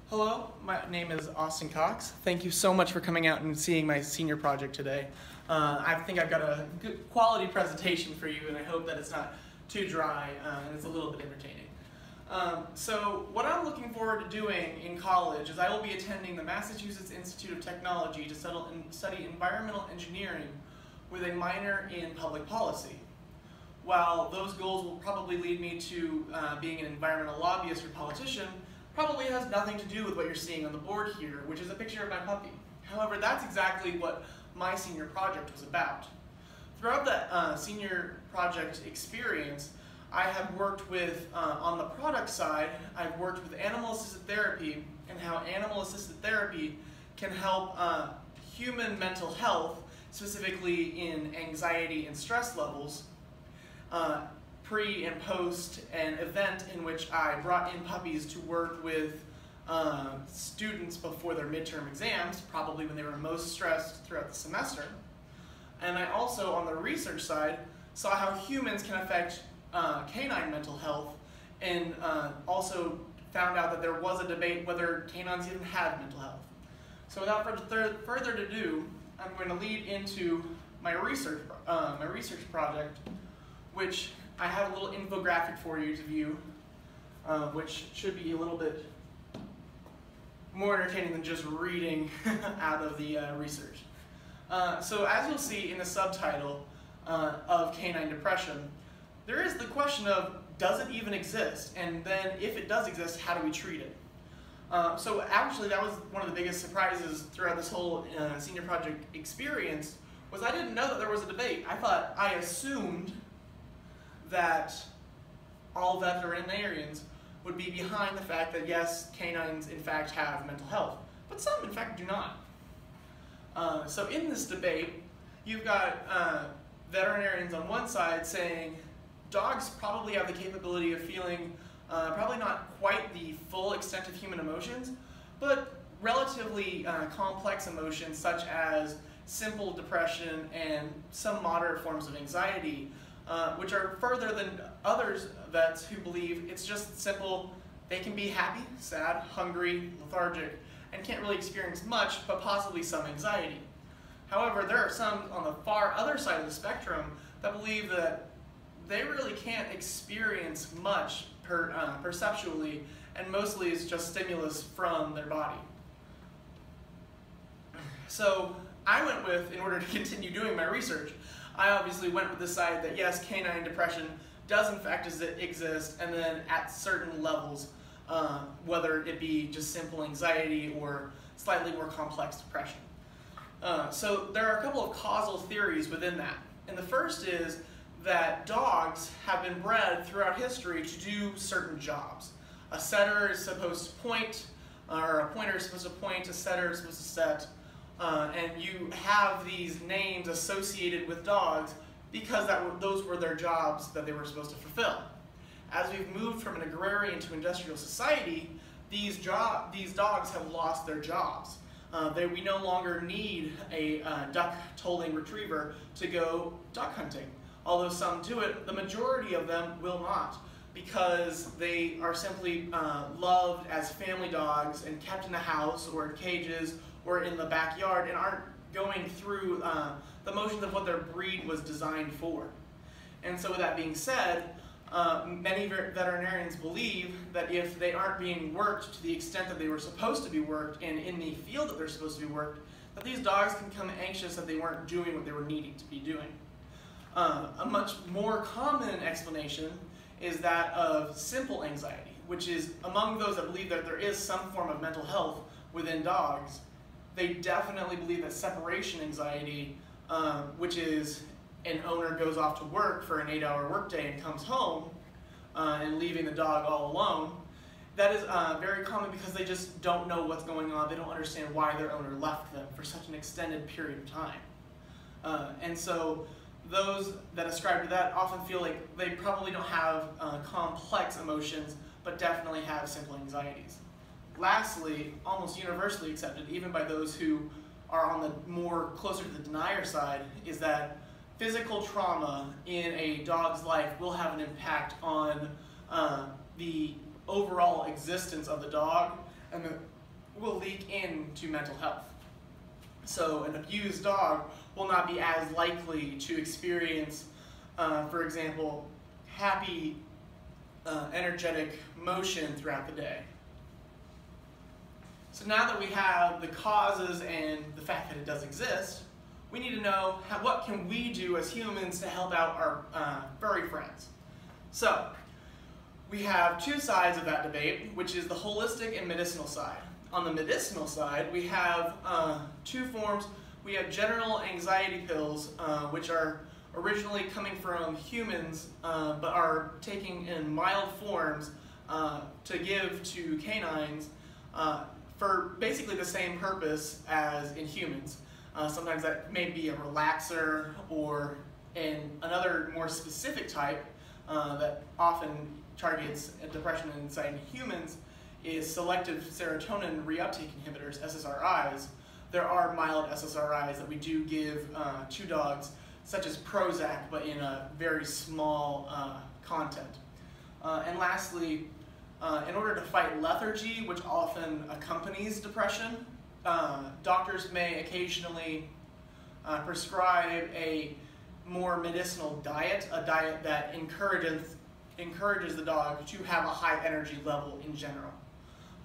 Hello, my name is Austin Cox. Thank you so much for coming out and seeing my senior project today. I think I've got a good quality presentation for you, and I hope that it's not too dry and it's a little bit entertaining. So what I'm looking forward to doing in college is I will be attending the Massachusetts Institute of Technology to study environmental engineering with a minor in public policy. While those goals will probably lead me to being an environmental lobbyist or politician, probably has nothing to do with what you're seeing on the board here, which is a picture of my puppy. However, that's exactly what my senior project was about. Throughout that senior project experience, I have worked with, on the product side, I've worked with animal-assisted therapy and how animal-assisted therapy can help human mental health, specifically in anxiety and stress levels, pre and post an event in which I brought in puppies to work with students before their midterm exams, probably when they were most stressed throughout the semester. And I also, on the research side, saw how humans can affect canine mental health, and also found out that there was a debate whether canines even had mental health. So without further ado, I'm going to lead into my research project, which I have a little infographic for you to view, which should be a little bit more entertaining than just reading out of the research. So as you'll see in the subtitle of canine depression, there is the question of, does it even exist? And then if it does exist, how do we treat it? So actually that was one of the biggest surprises throughout this whole senior project experience, was I didn't know that there was a debate. I assumed that all veterinarians would be behind the fact that yes, canines in fact have mental health, but some in fact do not. So in this debate, you've got veterinarians on one side saying dogs probably have the capability of feeling probably not quite the full extent of human emotions, but relatively complex emotions such as simple depression and some moderate forms of anxiety, which are further than others vets who believe it's just simple. They can be happy, sad, hungry, lethargic, and can't really experience much, but possibly some anxiety. However, there are some on the far other side of the spectrum that believe that they really can't experience much perceptually, and mostly it's just stimulus from their body. So I went with, in order to continue doing my research, I obviously went with the side that yes, canine depression does in fact exist, and then at certain levels, whether it be just simple anxiety or slightly more complex depression. So there are a couple of causal theories within that. And the first is that dogs have been bred throughout history to do certain jobs. A setter is supposed to point, or a pointer is supposed to point, a setter is supposed to set, and you have these names associated with dogs because those were their jobs that they were supposed to fulfill. As we've moved from an agrarian to industrial society, these dogs have lost their jobs. We no longer need a duck tolling retriever to go duck hunting. Although some do it, the majority of them will not, because they are simply loved as family dogs and kept in the house or in cages or in the backyard and aren't going through the motions of what their breed was designed for. And so with that being said, many veterinarians believe that if they aren't being worked to the extent that they were supposed to be worked and in the field that they're supposed to be worked, that these dogs can become anxious that they weren't doing what they were needing to be doing. A much more common explanation is that of simple anxiety, which is among those that believe that there is some form of mental health within dogs. They definitely believe that separation anxiety, which is an owner goes off to work for an 8-hour workday and comes home and leaving the dog all alone, that is very common because they just don't know what's going on. They don't understand why their owner left them for such an extended period of time. And so those that ascribe to that often feel like they probably don't have complex emotions, but definitely have simple anxieties. Lastly, almost universally accepted, even by those who are on the more closer to the denier side, is that physical trauma in a dog's life will have an impact on the overall existence of the dog and the will leak into mental health. So an abused dog will not be as likely to experience, for example, happy, energetic motion throughout the day. So now that we have the causes and the fact that it does exist, we need to know what can we do as humans to help out our furry friends. So we have two sides of that debate, which is the holistic and medicinal side. On the medicinal side, we have two forms. We have general anxiety pills, which are originally coming from humans, but are taken in mild forms to give to canines for basically the same purpose as in humans. Sometimes that may be a relaxer, or in another more specific type that often targets depression and anxiety in humans is selective serotonin reuptake inhibitors, SSRIs. There are mild SSRIs that we do give to dogs, such as Prozac, but in a very small content. And lastly, in order to fight lethargy, which often accompanies depression, doctors may occasionally prescribe a more medicinal diet, a diet that encourages the dog to have a high energy level in general.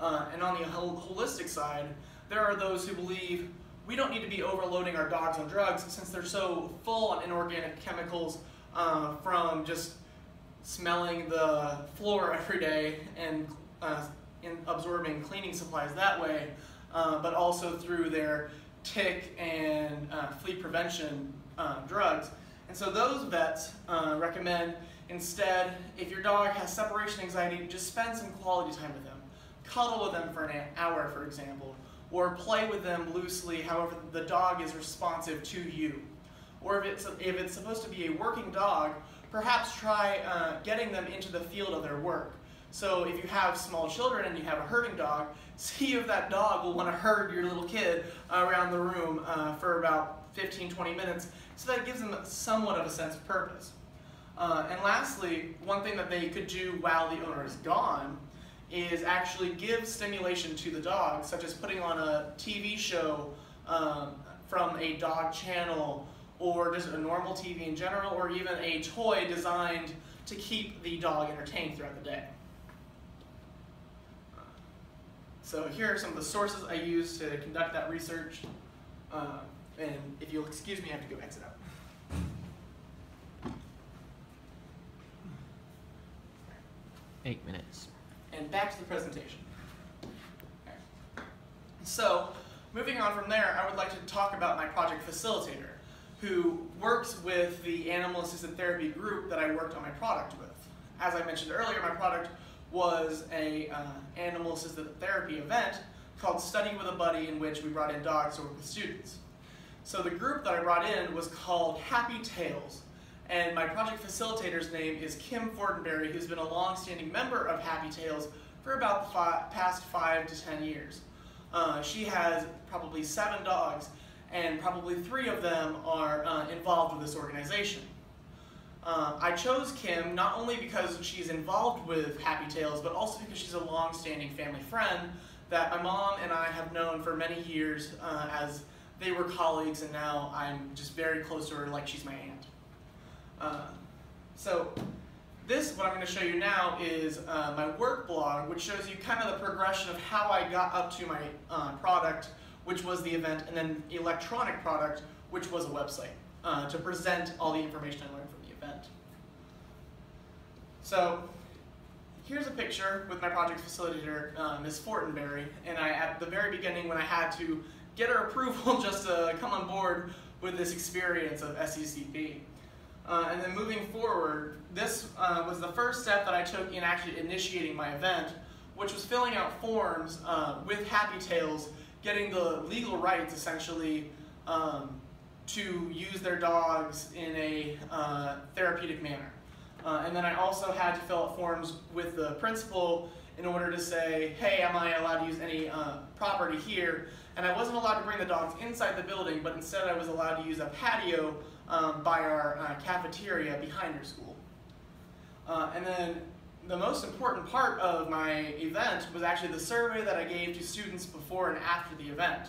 And on the holistic side, there are those who believe we don't need to be overloading our dogs on drugs since they're so full on inorganic chemicals from just smelling the floor every day and absorbing cleaning supplies that way, but also through their tick and flea prevention drugs. And so those vets recommend instead, if your dog has separation anxiety, just spend some quality time with them. Cuddle with them for an hour, for example, or play with them loosely, however the dog is responsive to you. Or if it's supposed to be a working dog, perhaps try getting them into the field of their work. So if you have small children and you have a herding dog, see if that dog will want to herd your little kid around the room for about 15-20 minutes, so that it gives them somewhat of a sense of purpose. And lastly, one thing that they could do while the owner is gone is actually give stimulation to the dog, such as putting on a TV show from a dog channel, or just a normal TV in general, or even a toy designed to keep the dog entertained throughout the day. So here are some of the sources I used to conduct that research. And if you'll excuse me, I have to go exit out. Eight minutes. And back to the presentation. Okay. So, moving on from there, I would like to talk about my project facilitator, who works with the animal-assisted therapy group that I worked on my product with. As I mentioned earlier, my product was a animal-assisted therapy event called Study with a Buddy, in which we brought in dogs to work with students. So the group that I brought in was called Happy Tails. And my project facilitator's name is Kim Fortenberry, who's been a long-standing member of Happy Tails for about the past 5 to 10 years. She has probably 7 dogs, and probably 3 of them are involved with this organization. I chose Kim not only because she's involved with Happy Tails, but also because she's a long-standing family friend that my mom and I have known for many years as they were colleagues, and now I'm just very close to her, like she's my aunt. So what I'm going to show you now is my work blog, which shows you kind of the progression of how I got up to my product, which was the event, and then electronic product, which was a website, to present all the information I learned from the event. So here's a picture with my project facilitator, Ms. Fortenberry, and at the very beginning, when I had to get her approval just to come on board with this experience of SCCP. And then moving forward, this was the first step that I took in actually initiating my event, which was filling out forms with Happy Tails, getting the legal rights, essentially, to use their dogs in a therapeutic manner. And then I also had to fill out forms with the principal in order to say, hey, am I allowed to use any property here? And I wasn't allowed to bring the dogs inside the building, but instead I was allowed to use a patio by our cafeteria behind our school. And then the most important part of my event was actually the survey that I gave to students before and after the event,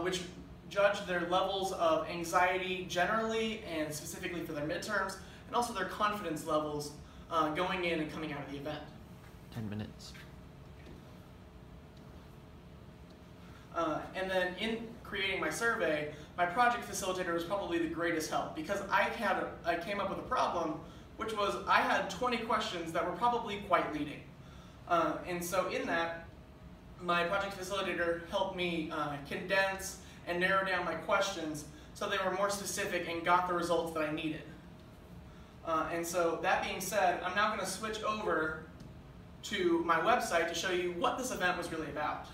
which judged their levels of anxiety generally and specifically for their midterms, and also their confidence levels going in and coming out of the event. 10 minutes. And then in creating my survey, my project facilitator was probably the greatest help, because I came up with a problem, which was I had 20 questions that were probably quite leading. And so in that, my project facilitator helped me condense and narrow down my questions so they were more specific and got the results that I needed. And so that being said, I'm now going to switch over to my website to show you what this event was really about.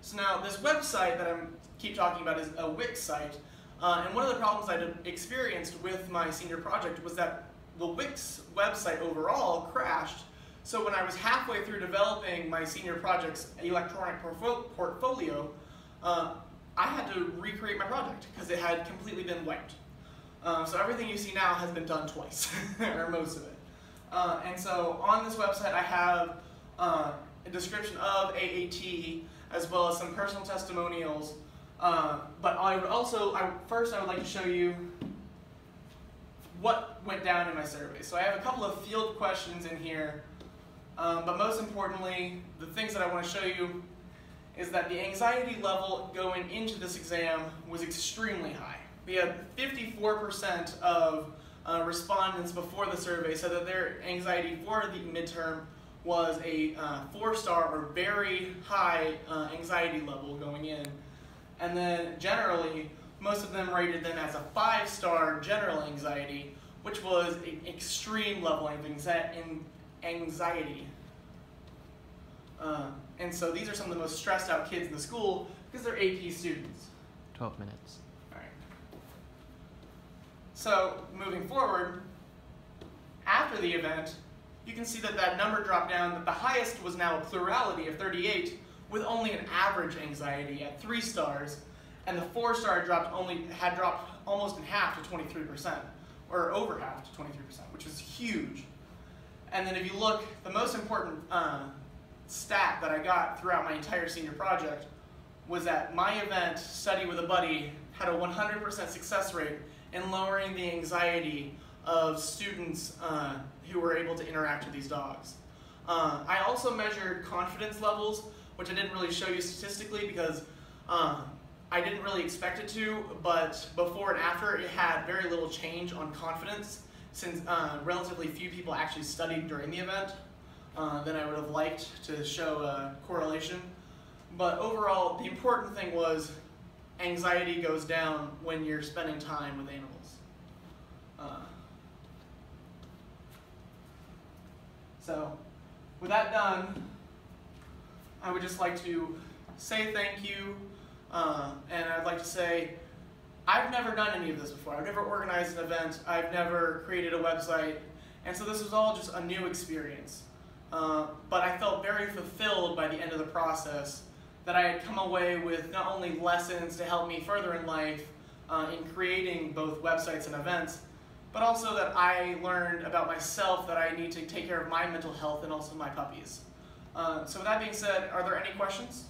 So now this website that I keep talking about is a Wix site, and one of the problems I experienced with my senior project was that the Wix website overall crashed. So when I was halfway through developing my senior project's electronic portfolio, I had to recreate my project because it had completely been wiped. So everything you see now has been done twice, or most of it. And so on this website I have a description of AAT, as well as some personal testimonials. But first I would like to show you what went down in my survey. So I have a couple of field questions in here, but most importantly, the things that I want to show you is that the anxiety level going into this exam was extremely high. We had 54% of respondents before the survey said that their anxiety for the midterm was a 4-star or very high anxiety level going in. And then generally, most of them rated them as a 5-star general anxiety, which was an extreme level of anxiety. And so these are some of the most stressed out kids in the school because they're AP students. 12 minutes. All right. So moving forward, after the event, you can see that that number dropped down, that the highest was now a plurality of 38, with only an average anxiety at 3 stars, and the 4-star had dropped almost in half to 23%, or over half to 23%, which is huge. And then if you look, the most important stat that I got throughout my entire senior project was that my event, Study with a Buddy, had a 100% success rate in lowering the anxiety of students who were able to interact with these dogs. I also measured confidence levels, which I didn't really show you statistically because I didn't really expect it to, but before and after it had very little change on confidence, since relatively few people actually studied during the event. Then I would have liked to show a correlation. But overall, the important thing was anxiety goes down when you're spending time with animals. So, with that done, I would just like to say thank you, and I'd like to say I've never done any of this before. I've never organized an event, I've never created a website, and so this was all just a new experience. But I felt very fulfilled by the end of the process that I had come away with not only lessons to help me further in life in creating both websites and events, but also that I learned about myself that I need to take care of my mental health and also my puppies. So with that being said, are there any questions?